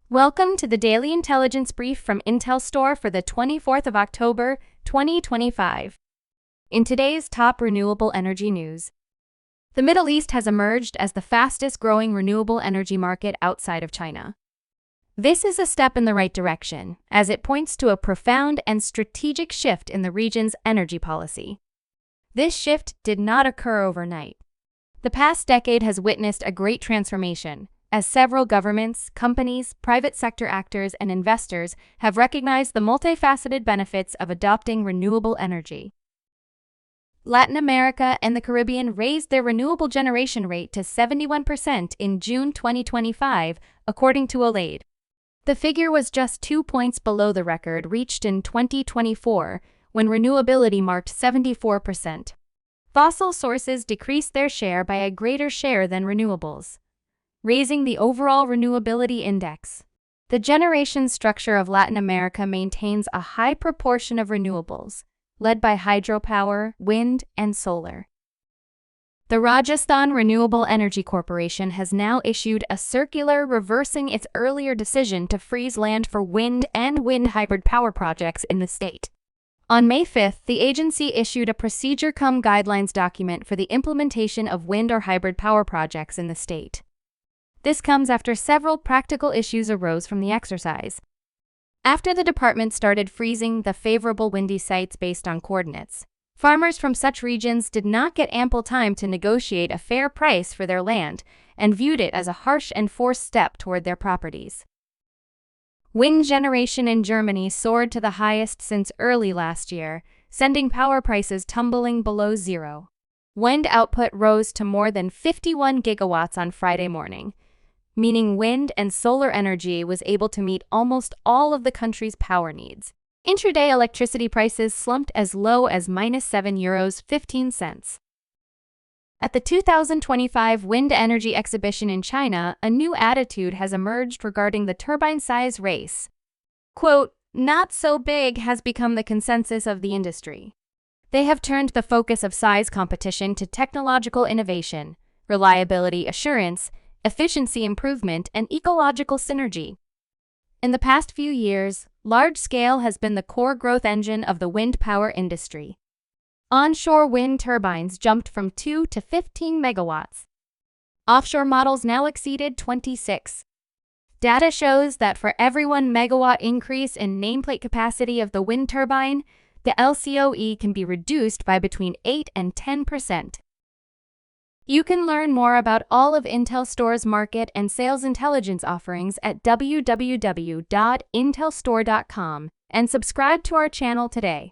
Welcome to the Daily Intelligence Brief from IntelStor for the 24th of October, 2025. In today's top renewable energy news, the Middle East has emerged as the fastest-growing renewable energy market outside of China. This is a step in the right direction, as it points to a profound and strategic shift in the region's energy policy. This shift did not occur overnight. The past decade has witnessed a great transformation, as several governments, companies, private sector actors, and investors have recognized the multifaceted benefits of adopting renewable energy. Latin America and the Caribbean raised their renewable generation rate to 71% in June 2025, according to OLADE. The figure was just 2 points below the record reached in 2024, when renewability marked 74%. Fossil sources decreased their share by a greater share than renewables, raising the overall renewability index. The generation structure of Latin America maintains a high proportion of renewables, led by hydropower, wind, and solar. The Rajasthan Renewable Energy Corporation has now issued a circular reversing its earlier decision to freeze land for wind and wind hybrid power projects in the state. On May 5th, the agency issued a procedure-cum-guidelines document for the implementation of wind or hybrid power projects in the state. This comes after several practical issues arose from the exercise. After the department started freezing the favorable windy sites based on coordinates, farmers from such regions did not get ample time to negotiate a fair price for their land and viewed it as a harsh and forced step toward their properties. Wind generation in Germany soared to the highest since early last year, sending power prices tumbling below zero. Wind output rose to more than 51 gigawatts on Friday morning, meaning wind and solar energy was able to meet almost all of the country's power needs. Intraday electricity prices slumped as low as -€7.15. At the 2025 Wind Energy Exhibition in China, a new attitude has emerged regarding the turbine size race. Quote, "Not so big" has become the consensus of the industry. They have turned the focus of size competition to technological innovation, reliability assurance, efficiency improvement, and ecological synergy. In the past few years, large scale has been the core growth engine of the wind power industry. Onshore wind turbines jumped from 2 to 15 megawatts. Offshore models now exceeded 26. Data shows that for every 1 megawatt increase in nameplate capacity of the wind turbine, the LCOE can be reduced by between 8 and 10%. You can learn more about all of IntelStor's market and sales intelligence offerings at www.intelstor.com and subscribe to our channel today.